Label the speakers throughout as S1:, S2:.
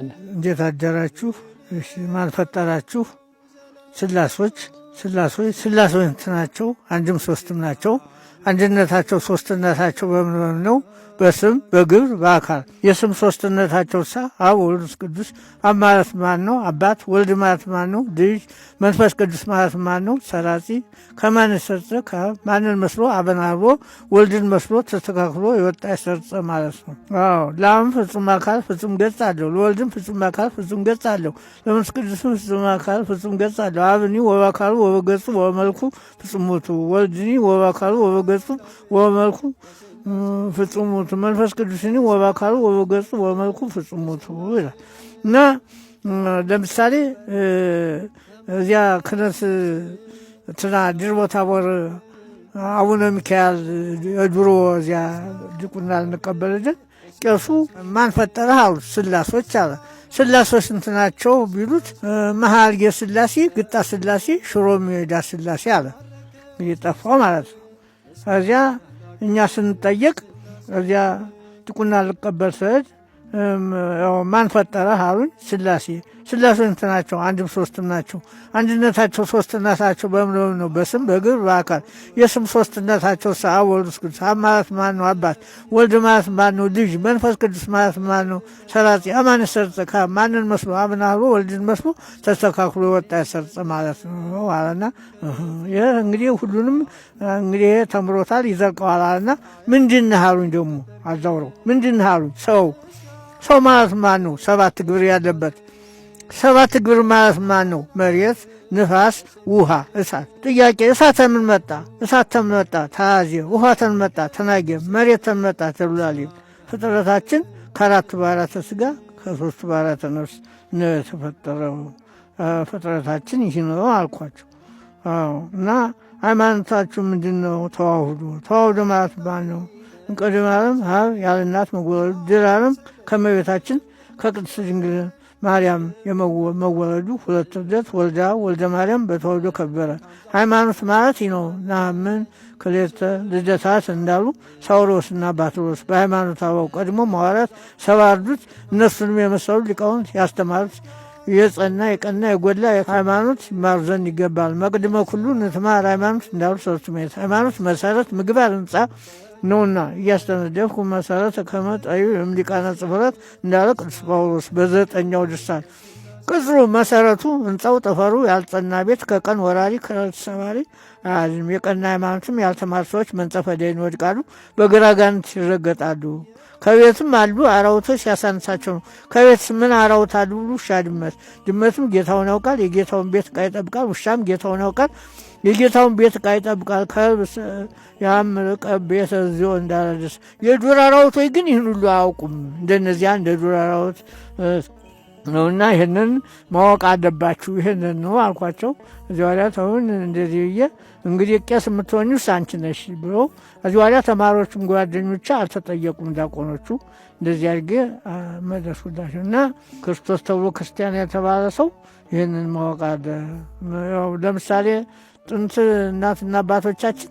S1: እንዴት አደራችሁ? እሺ ማን ፈጠራችሁ? ስላሶች ናቸው። አንድም ሶስትም ናቸው። አንድነታቸው ሶስትነታቸው በምን ነው? በስም በግብር በአካል። የስም ሶስትነታቸው አብ ወልድ መንፈስ ቅዱስ። አብ ማለት ማን ነው? አባት። ወልድ ማለት ማን ነው? ልጅ። መንፈስ ቅዱስ ማለት ማን ነው? ሰራጺ። ከማን የሰርጸ? ማንን መስሎ? አብን አልቦ ወልድን መስሎ ተስተካክሎ የወጣ የሰርጸ ማለት ነው። አዎ ለአብም ፍጹም አካል ፍጹም ገጽ አለው። ለወልድም ፍጹም አካል ፍጹም ገጽ አለው። ለመንፈስ ቅዱስም ፍጹም አካል ፍጹም ገጽ አለው። አብኒ ወበአካሉ ወበገጹ ወበመልኩ ፍጹም ውእቱ። ወልድኒ ወበአካሉ ወበገጹ ወበመልኩ ፍጹም ውእቱ። መንፈስ ቅዱስኒ ወበአካሉ ወበገጹ ወበመልኩ ፍጹም ውእቱ ይላል እና ለምሳሌ እዚያ ክህነት ድርቦ ታቦር አቡነ ሚካኤል የድሮ እዚያ ዲቁና ልንቀበልልን ቄሱ ማን ፈጠረህ አሉት። ስላሶች አለ። ስላሶች ስንት ናቸው ቢሉት መኃልየ ሥላሴ፣ ግጣ ሥላሴ፣ ሽሮ ሜዳ ሥላሴ አለ። እየጠፋው ማለት ነው። ከዚያ እኛ ስንጠየቅ እዚያ ዲቁና ልቀበል ስሄድ ማን ፈጠረህ አሉኝ። ስላሴ ስንት ናቸው? አንድም ሶስትም ናቸው። አንድነታቸው ሶስትነታቸው በምን ነው? በስም በግብር በአካል። የስም ሶስትነታቸው አብ ወልድ መንፈስ ቅዱስ። አብ ማለት ማን ነው? አባት። ወልድ ማለት ማን ነው? ልጅ። መንፈስ ቅዱስ ማለት ማን ነው? ሰራጺ። አማን ሰርጸ ማንን መስሎ? አብን አልቦ ወልድን መስሎ ተስተካክሎ የወጣ የሰርጸ ማለት ነው አለና ይህ እንግዲህ ሁሉንም እንግዲህ ተምሮታል ይዘልቀዋል አለና ምንድን ነህ አሉኝ። ደግሞ አዛውረው ምንድን ነህ አሉኝ። ሰው ማለት ማን ነው? ሰባት ግብር ያለበት። ሰባት ግብር ማለት ማን ነው? መሬት፣ ንፋስ፣ ውሃ፣ እሳት። ጥያቄ እሳት ተምን መጣ? እሳት ተምን መጣ? ተያዘ። ውሃ ተምን መጣ? ተናገ። መሬት ተምን መጣ? ተብሏል። ፍጥረታችን ከአራት ባሕርያተ ሥጋ ከሶስት ባሕርያተ ነፍስ ነው የተፈጠረው። ፍጥረታችን ይህ ነው አልኳቸው። እና ሃይማኖታችሁ ምንድን ነው? ተዋህዶ ማለት ማን ነው? ቅድመ ዓለም አብ ያለ እናት መወለዱ፣ ድኅረ ዓለም ከእመቤታችን ከቅድስት ድንግል ማርያም የመወለዱ፣ ሁለት ልደት ወልደ ማርያም በተወልዶ ከበረ። ሃይማኖት ማለት ይህ ነው። ናምን ክልኤተ ልደታት እንዳሉ ሳውሮስና ባትሮስ በሃይማኖት አበው ቀድሞ ሐዋርያት ሰባ አርድእት እነሱንም የመሰሉ ሊቃውንት ያስተማሩት የጸና የቀና የጎላ ሃይማኖት ይማሩ ዘንድ ይገባል። መቅድመ ኩሉ ንትማር ሃይማኖት እንዳሉ ሰለስቱ ምዕት። ሃይማኖት መሰረት ምግባር ሕንጻ ነውና እያስተነደፍኩ መሰረተ ከመጣዩ እምሊቃነ ጽፍረት እንዳለ ቅዱስ ጳውሎስ በዘጠኛው ድርሳን። ቅጽሩ መሰረቱ ሕንጻው ጠፈሩ ያልጸና ቤት ከቀን ወራሪ ከሌሊት ሰባሪ አያዝም። የቀና ሃይማኖትም ያልተማሩ ሰዎች መንጸፈ ደይን ይወድቃሉ፣ በግራጋንት ይረገጣሉ። ከቤትም አሉ አራዊቶች ያሳንሳቸው ነው። ከቤት ምን አራዊት አሉ? ውሻ፣ ድመትም ጌታውን ያውቃል፣ የጌታውን ቤት ዕቃ ይጠብቃል። ውሻም ጌታውን ያውቃል፣ የጌታውን ቤት ዕቃ ይጠብቃል። ከብስ ያምልቀ ቤተ እዚዮ እንዳለደስ። የዱር አራዊቶች ግን ይህን ሁሉ አያውቁም። እንደነዚያ እንደ ዱር አራዊት ነውና ይህንን ማወቅ አለባችሁ። ይህንን ነው አልኳቸው። እዚህ ዋሊያ ተውን እንደዚህ ብዬ እንግዲህ ቄስ የምትሆኙስ አንቺ ነሽ ብሎ እዚህ ዋሊያ ተማሪዎቹም ጓደኞቼ አልተጠየቁም። ዲያቆኖቹ እንደዚህ አድርጌ መለስኩላቸው እና ክርስቶስ ተብሎ ክርስቲያን የተባለ ሰው ይህንን ማወቅ አለ። ለምሳሌ ጥንት እናትና አባቶቻችን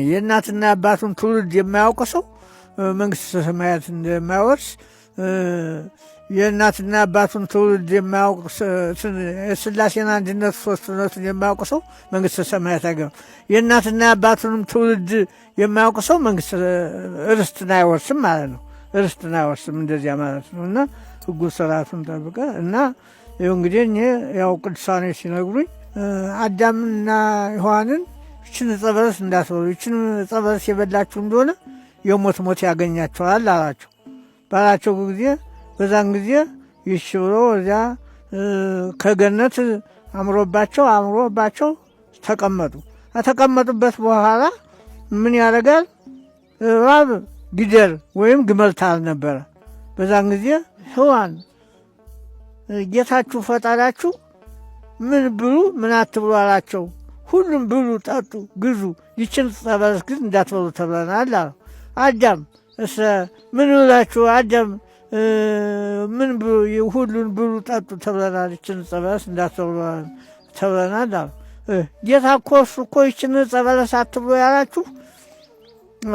S1: የእናትና የአባቱን ትውልድ የማያውቅ ሰው መንግሥተ ሰማያት እንደማይወርስ፣ የእናትና የአባቱን ትውልድ የማያውቅ የሥላሴን አንድነት ሦስትነቱን የማያውቅ ሰው መንግሥተ ሰማያት አይገባም። የእናትና የአባቱንም ትውልድ የማያውቅ ሰው ርስትን አይወርስም ማለት ነው። ርስትን አይወርስም እንደዚያ ማለት ነው። እና ሕጉ ስርዓቱን ጠብቀ እና ይኸው እንግዲህ እኔ ያው ቅዱሳኖች ሲነግሩኝ አዳምና ሔዋንን ይችን ዕፀ በለስ እንዳትበሉ፣ ይችን ዕፀ በለስ የበላችሁ እንደሆነ የሞት ሞት ያገኛቸዋል አላቸው። ባላቸው ጊዜ በዛን ጊዜ ይሽ ብሎ እዚያ ከገነት አምሮባቸው ተቀመጡ። ከተቀመጡበት በኋላ ምን ያደርጋል? እባብ ጊደር ወይም ግመልታል ነበረ። በዛን ጊዜ ሔዋን ጌታችሁ ፈጣሪያችሁ ምን ብሉ ምን አትብሉ አላቸው። ሁሉም ብሉ፣ ጠጡ፣ ግዙ፣ ይችን ዕፀ በለስ ግን እንዳትበሉ ተብለናል አለው። አዳም ምን ብላችሁ? አዳም ምን ብሉ? ሁሉን ብሉ፣ ጠጡ ተብለናል፣ ይችን ዕፀ በለስ እንዳትበሉ ተብለናል አለው። ጌታ እኮ እሱ እኮ ይችን ዕፀ በለስ አትብሉ ያላችሁ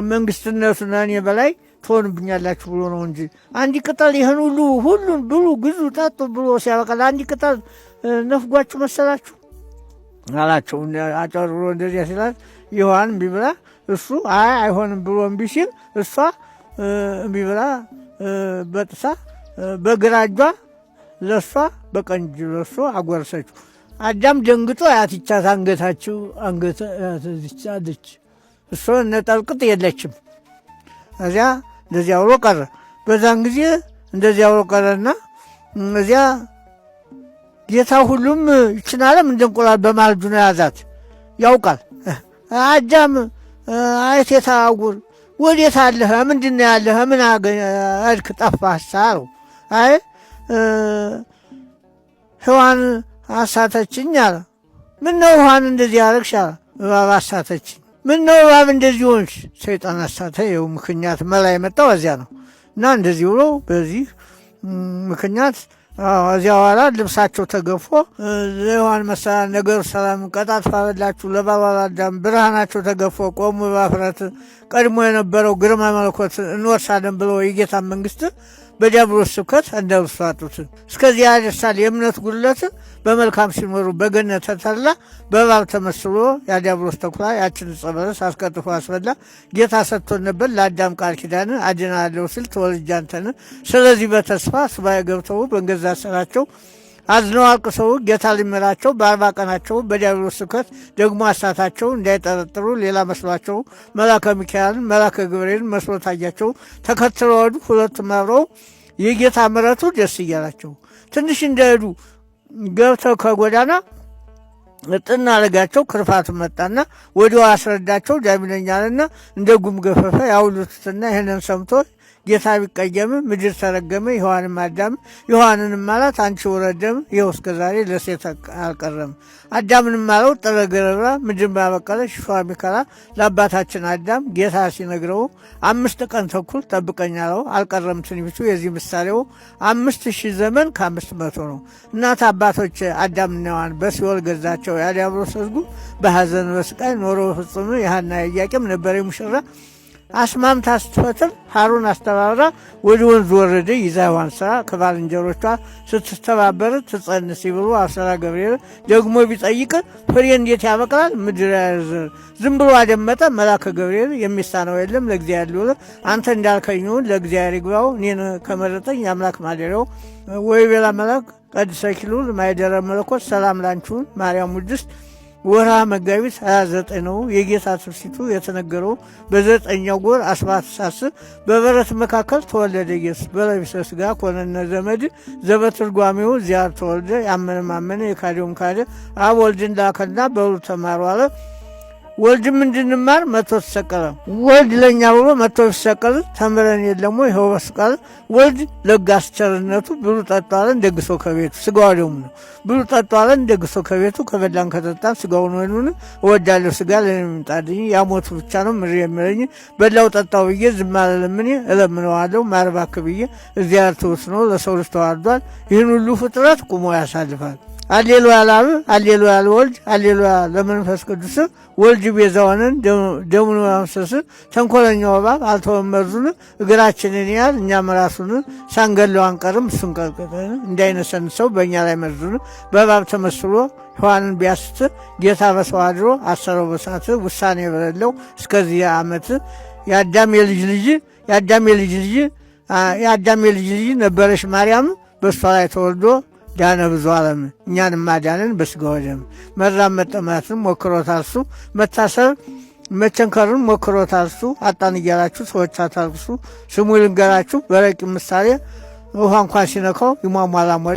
S1: መንግሥትነቱ እኔ በላይ ትሆንብኛላችሁ ብሎ ነው እንጂ አንድ ቅጠል ይህን ሁሉን ብሉ ግዙ ጠጡ ብሎ ሲያበቃል አንድ ቅጠል ነፍጓችሁ መሰላችሁ አላቸው። አጨርሮ እንደዚያ ሲላት ሔዋን እምቢ ብላ እሱ አይሆንም ብሎ እምቢ ሲል እሷ እምቢ ብላ በጥሳ በግራ እጇ ለእሷ በቀኝ እጁ ለእሱ አጎረሰችው። አዳም ደንግጦ ያትቻት አንገታችሁ አለች እሱ ነጠልቅጥ የለችም። እዚያ እንደዚያ ብሎ ቀረ። በዛን ጊዜ እንደዚያ ብሎ ቀረና እዚያ ጌታ ሁሉም ይችን ዓለም እንደ እንቁላል በማልጁ ነው ያዛት ያውቃል። አዳም አይቴታ አጉር ወዴት አለህ? ምንድን ነው ያለህ? ምን አድክ ጠፋህ አለው። አይ ሔዋን አሳተችኝ አለ። ምን ነው ሔዋን እንደዚህ አረግሽ አለ። እባብ አሳተችኝ። ምን ነው እባብ እንደዚህ ሆንሽ? ሰይጣን አሳተ። ይኸው ምክንያት መላ የመጣው እዚያ ነው። እና እንደዚህ ብሎ በዚህ ምክንያት እዚያ በኋላ ልብሳቸው ተገፎ ለሔዋን መሰላ ነገሩ ሰላም ቀጣት ባበላችሁ ለእባብ ለአዳም ብርሃናቸው ተገፎ ቆሙ በኀፍረት ቀድሞ የነበረው ግርማ መለኮት እንወርሳለን ብለው የጌታን መንግስት በዲያብሎስ ስብከት እንደርሱ አጡት። እስከዚህ ያደርሳል የእምነት ጉድለት። በመልካም ሲኖሩ በገነት ተተላ በእባብ ተመስሎ የዲያብሎስ ተኩላ ያችን ዕፀ በለስ አስቀጥፎ አስበላ። ጌታ ሰጥቶን ነበር ለአዳም ቃል ኪዳን አድናለሁ ሲል ተወልጄ አንተን። ስለዚህ በተስፋ ሱባዔ ገብተው በእንገዛ ስራቸው አዝነው አልቅሰው ጌታ ሊምራቸው በ40 ቀናቸው በዲያብሎስ ስብከት ደግሞ አሳታቸው እንዳይጠረጥሩ ሌላ መስሏቸው መልአከ ሚካኤልን መልአከ ገብርኤልን መስሎ ታያቸው። ተከትለው ሄዱ። ሁለቱም አብረው የጌታ ምሕረቱ ደስ እያላቸው ትንሽ እንደሄዱ ገብተው ከጎዳና ጥና አረጋቸው። ክርፋቱ መጣና ወዲያው አስረዳቸው። ዳቢነኛልና እንደ ጉም ገፈፈ ያውሉትና ይህንን ሰምቶ ጌታ ቢቀየም ምድር ተረገመ። ሔዋንም አዳም ሔዋንንም አላት አንቺ ወረደም ይኸው እስከ ዛሬ ለሴት አልቀረም። አዳምንም አለው ጠረገረብራ ምድር ባበቀለች ሸዋ ሚከላ ለአባታችን አዳም ጌታ ሲነግረው 5 ቀን ተኩል ጠብቀኝ አለው። አልቀረም ትንቢቱ። የዚህ ምሳሌው 5000 ዘመን ከ500 ነው። እናት አባቶች አዳምና ሔዋን በሲኦል ገዛቸው። የዲያብሎስ ሕዝቡ በሐዘን በስቃይ ኖሮ ፍጹም የሐና ኢያቄም ነበረ ሙሽራ አስማምታ ስትፈትል ሀሩን አስተባብራ ወደ ወንዝ ወረደ። ይዛ ሔዋን ስራ ከባልንጀሮቿ ስትተባበር ትጸንስ ሲብሉ አብሰራ ገብርኤል ደግሞ ቢጠይቅ ፍሬ እንዴት ያበቅላል ምድር ያዘር ዝም ብሎ አደመጠ። መልአከ ገብርኤል የሚሳነው የለም ለእግዚአብሔር ሊውል አንተ እንዳልከኝውን ለእግዚአብሔር ይግባው እኔን ከመረጠኝ የአምላክ ማደሪያው ወይ ቤላ መልአክ ቀድሰ ኪሉል ማይደረ መለኮት ሰላም ላንቺውን ማርያም ውድስት ወርሃ መጋቢት 29 ነው። የጌታ ትፍሲቱ የተነገረው በ9ኛው ወር 17 በበረት መካከል ተወለደ ኢየሱስ በለቢሰ ሥጋ ኮነነ ዘመድ ዘበትርጓሜው ዚያር ተወልደ ያመነ ማመነ የካደውም ካደ አብ ወልድን ላከና በሉ ተማሩ አለ። ወልድም እንድንማር መጥቶ ተሰቀለ። ወልድ ለእኛ ብሎ መጥቶ ሲሰቀል ተምረን የለም ወይ? ይኸው በስቀል ወልድ ለጋስ ቸርነቱ ብሉ ጠጡ አለን ደግሶ ከቤቱ ስጋው ደሙ ነው። ብሉ ጠጡ አለን ደግሶ ከቤቱ ከበላን ከጠጣን ስጋውን ወይኑን እወዳለሁ ስጋ ለምጣድኝ ያሞቱ ብቻ ነው ምር የሚለኝ በላው ጠጣው ብዬ ዝም አልልም እኔ እለምነዋለሁ ማርባክ ብዬ እግዚአብሔር ትውስ ነው ለሰው ልጅ ተዋርዷል። ይህን ሁሉ ፍጥረት ቁሞ ያሳልፋል። አሌሉያ ለአብ አሌሉያ ለወልድ አሌሉያ ለመንፈስ ቅዱስ ወልድ ቤዛ ሆነን ደሙን ማፍሰስ ተንኮለኛው እባብ አልተወም መርዙን እግራችንን ያዝ እኛም ራሱን ሳንገለው አንቀርም እሱን ቀጥቅጠን እንዳይነሰንሰው በእኛ ላይ መርዙን በእባብ ተመስሎ ሔዋንን ቢያስት ጌታ በሰው አድሮ አሰረው በሳት ውሳኔ በሌለው እስከዚህ ዓመት የአዳም የልጅ ልጅ ነበረች ማርያም በእሷ ላይ ተወልዶ ዳነ ብዙ ዓለም እኛንም ማዳንን በስጋ ወደም መራብ መጠማትን ሞክሮታል እሱ መታሰር መቸንከርን ሞክሮታል እሱ አጣን እያላችሁ ሰዎች አታልቅሱ። ስሙ ልንገራችሁ በረቂቅ ምሳሌ ውሃ እንኳን ሲነካው ይሟሟላ